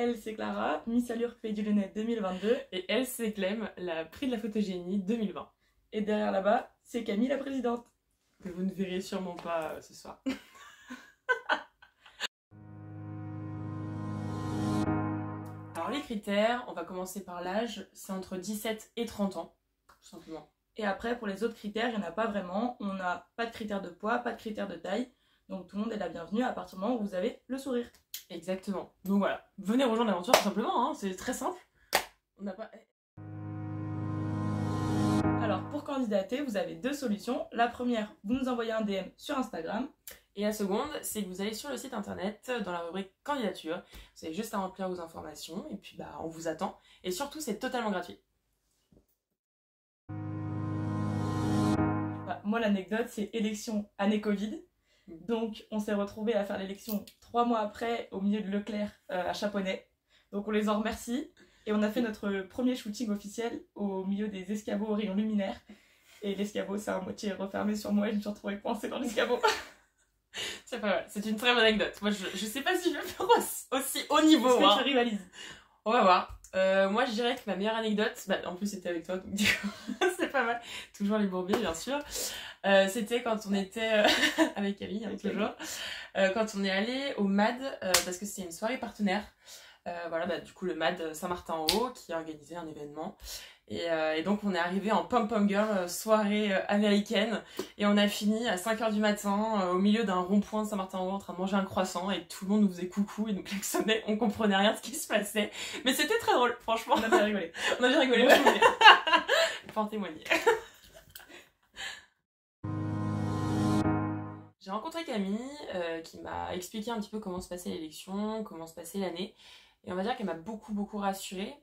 Elle, c'est Clara, Miss Allure Pays du Lyonnais 2022. Et elle, c'est Clem, la prix de la photogénie 2020. Et derrière là-bas, c'est Camille, la présidente. Que vous ne verrez sûrement pas ce soir. Alors les critères, on va commencer par l'âge, c'est entre 17 et 30 ans, tout simplement. Et après, pour les autres critères, il n'y en a pas vraiment. On n'a pas de critères de poids, pas de critères de taille. Donc tout le monde est la bienvenue à partir du moment où vous avez le sourire. Exactement. Donc voilà, venez rejoindre l'aventure tout simplement, hein. C'est très simple. On n'a pas... Alors pour candidater, vous avez deux solutions. La première, vous nous envoyez un DM sur Instagram. Et la seconde, c'est que vous allez sur le site internet, dans la rubrique candidature. Vous avez juste à remplir vos informations et puis on vous attend. Et surtout, c'est totalement gratuit. Moi, l'anecdote, c'est élection année Covid. Donc, on s'est retrouvés à faire l'élection 3 mois après, au milieu de Leclerc, à Chaponnet. Donc, on les en remercie. Et on a fait notre premier shooting officiel au milieu des escabeaux au rayon luminaire. Et l'escabeau, c'est à moitié refermé sur moi et je me suis retrouvée coincée dans l'escabeau. C'est pas mal, c'est une très bonne anecdote. Moi, je sais pas si je vais faire aussi haut niveau. Est-ce que tu rivalises? On va voir. Moi, je dirais que ma meilleure anecdote, en plus c'était avec toi, donc du coup, c'est pas mal. Toujours les bourbiers, bien sûr. C'était quand on était avec Camille, hein, toujours. Quand on est allé au MAD, parce que c'était une soirée partenaire. Voilà, du coup, le MAD Saint-Martin-en-Haut qui a organisé un événement. Et donc, on est arrivé en pom-pom girl, soirée américaine. Et on a fini à 5h du matin, au milieu d'un rond-point de Saint-Martin-en-Haut, en train de manger un croissant. Et tout le monde nous faisait coucou et nous klaxonnait. On comprenait rien de ce qui se passait. Mais c'était très drôle, franchement. On a bien rigolé. On a bien rigolé, ouais. Je peux en témoigner. J'ai rencontré Camille, qui m'a expliqué un petit peu comment se passait l'élection, comment se passait l'année. Et on va dire qu'elle m'a beaucoup rassurée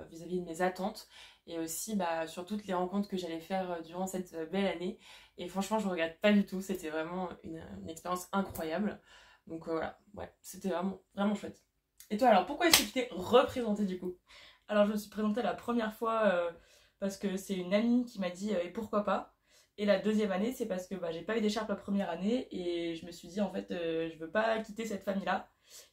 vis-à-vis de mes attentes et aussi sur toutes les rencontres que j'allais faire durant cette belle année. Et franchement, je ne regrette pas du tout, c'était vraiment une expérience incroyable. Donc voilà, ouais, c'était vraiment chouette. Et toi alors, pourquoi est-ce que tu t'es représentée du coup? Alors je me suis présentée la première fois parce que c'est une amie qui m'a dit et pourquoi pas. Et la deuxième année, c'est parce que j'ai pas eu d'écharpe la première année et je me suis dit en fait je veux pas quitter cette famille-là.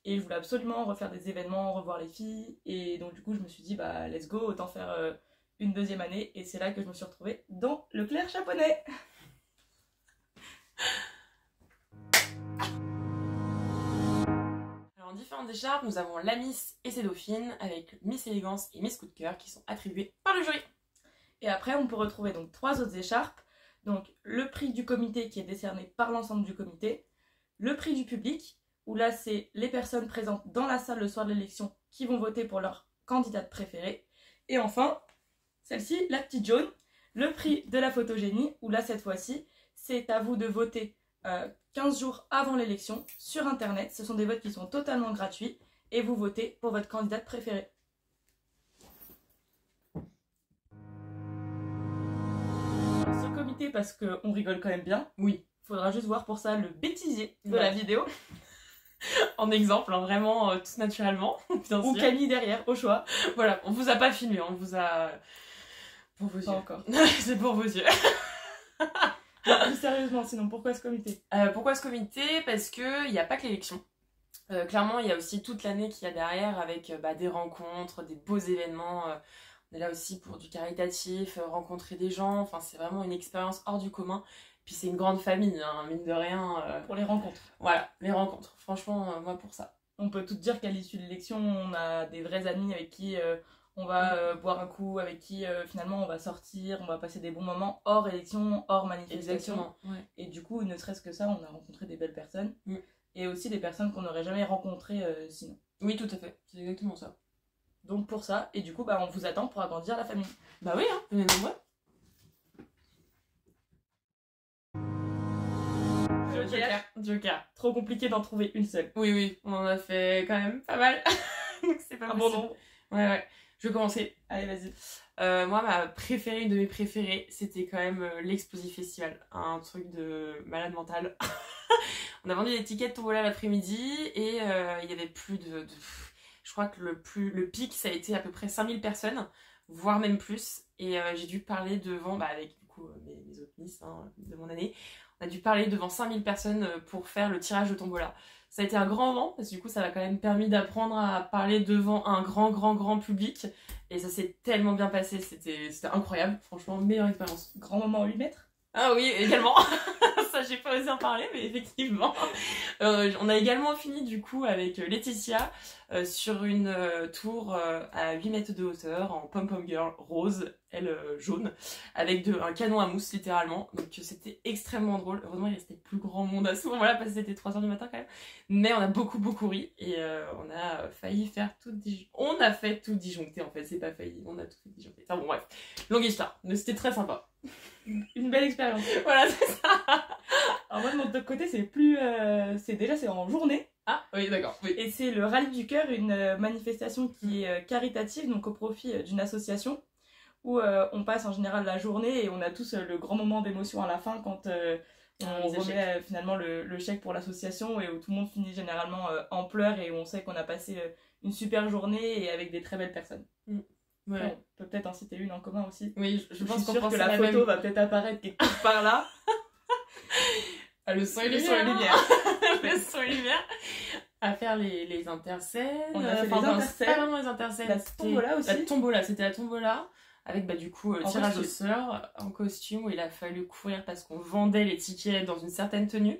Et je voulais absolument refaire des événements, revoir les filles. Et donc du coup je me suis dit let's go, autant faire une deuxième année. Et c'est là que je me suis retrouvée dans Leclerc Chaponnet. Alors en différentes écharpes, nous avons la Miss et ses dauphines avec Miss Élégance et Miss Coup de Cœur qui sont attribuées par le jury. Et après on peut retrouver donc 3 autres écharpes. Donc le prix du comité qui est décerné par l'ensemble du comité, le prix du public, où là c'est les personnes présentes dans la salle le soir de l'élection qui vont voter pour leur candidate préférée. Et enfin, celle-ci, la petite jaune, le prix de la photogénie, où là cette fois-ci, c'est à vous de voter 15 jours avant l'élection sur internet. Ce sont des votes qui sont totalement gratuits et vous votez pour votre candidate préférée. Parce qu'on rigole quand même bien. Oui. Faudra juste voir pour ça le bêtisier de la vidéo. En exemple, hein, vraiment tout naturellement. Bien Ou sûr. Camille derrière, au choix. Voilà, on vous a pas filmé, on vous a... Pour vos yeux. Encore. C'est pour vos yeux. Plus sérieusement, sinon, pourquoi ce comité? Pourquoi ce comité? Parce qu'il n'y a pas que l'élection. Clairement, il y a aussi toute l'année qu'il y a derrière avec des rencontres, des beaux événements. On est là aussi pour du caritatif, rencontrer des gens. Enfin, c'est vraiment une expérience hors du commun. Puis c'est une grande famille, hein, mine de rien. Pour les rencontres. Voilà, les rencontres. Franchement, moi pour ça. On peut tout dire qu'à l'issue de l'élection, on a des vrais amis avec qui on va boire un coup, avec qui finalement on va sortir, on va passer des bons moments hors élection, hors manifestation. Exactement. Ouais. Et du coup, ne serait-ce que ça, on a rencontré des belles personnes. Et aussi des personnes qu'on n'aurait jamais rencontrées sinon. Oui, tout à fait. C'est exactement ça. Donc pour ça, et du coup, on vous attend pour agrandir la famille. Bah oui, hein, venez nombreux. Joker. Trop compliqué d'en trouver une seule. Oui, on en a fait quand même pas mal. Donc c'est pas bon nombre. Ouais. Je vais commencer. Allez, vas-y. Moi, ma préférée, une de mes préférées, c'était quand même l'Explosive Festival. Un truc de malade mental. On a vendu des tickets de tombola l'après-midi et il y avait plus de... Je crois que le pic, ça a été à peu près 5000 personnes, voire même plus. Et j'ai dû parler devant, avec du coup mes autres miss de mon année. On a dû parler devant 5000 personnes pour faire le tirage de tombola. Ça a été un grand moment, parce que du coup, ça m'a quand même permis d'apprendre à parler devant un grand public. Et ça s'est tellement bien passé, c'était incroyable. Franchement, meilleure expérience. Grand moment 8 mètres. Ah oui, également. Ça, j'ai pas osé en parler, mais effectivement. On a également fini, du coup, avec Laetitia sur une tour à 8 mètres de hauteur, en pom-pom girl rose, elle jaune, avec un canon à mousse, littéralement. Donc, c'était extrêmement drôle. Heureusement, il restait plus grand monde à ce moment-là, parce que c'était 3h du matin, quand même. Mais on a beaucoup ri, et on a failli faire tout disjoncter. On a fait tout disjoncter, en fait. C'est pas failli, on a tout fait disjoncter. Enfin bon, bref. Longue histoire. Mais c'était très sympa. Une belle expérience. Voilà, c'est ça. Alors moi de mon côté c'est en journée. Ah oui, d'accord. Oui. Et c'est le Rallye du Cœur, une manifestation qui est caritative, donc au profit d'une association, où on passe en général la journée et on a tous le grand moment d'émotion à la fin quand on remet finalement le chèque pour l'association, et où tout le monde finit généralement en pleurs et où on sait qu'on a passé une super journée et avec des très belles personnes. Ouais. On peut peut-être en citer une en commun aussi. Oui, je pense suis sûre que la photo va peut-être apparaître quelque part là. Ah, le son et les lumières. Le son et lumière. À faire les interscènes. On a fait les interscènes. Pas vraiment les interscènes. La tombola aussi. La tombola, c'était la tombola. Avec du coup tirage au costume. sort en costume, où il a fallu courir parce qu'on vendait les tickets dans une certaine tenue.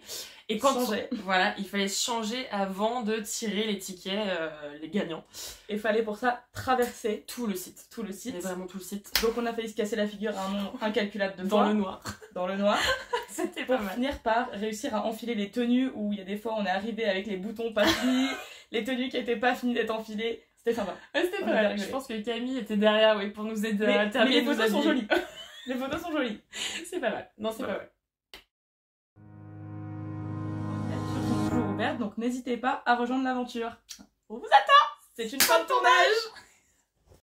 Et quand voilà, il fallait changer avant de tirer les tickets, les gagnants. Et il fallait pour ça traverser tout le site. Mais vraiment tout le site. Donc on a failli se casser la figure à un nombre incalculable de Dans fois. le noir. Dans le noir. C'était pour pas mal. finir par réussir à enfiler les tenues, où il y a des fois on est arrivé avec les boutons pas finis, les tenues qui n'étaient pas finies d'être enfilées. C'était sympa. Ouais, c'était pas mal. Je pense que Camille était derrière, oui, pour nous aider à terminer. Mais les photos sont jolies. Les photos sont jolies. C'est pas mal. Non, c'est pas mal. Les inscriptions sont toujours ouvertes, donc n'hésitez pas à rejoindre l'aventure. On vous attend. C'est une fin de tournage.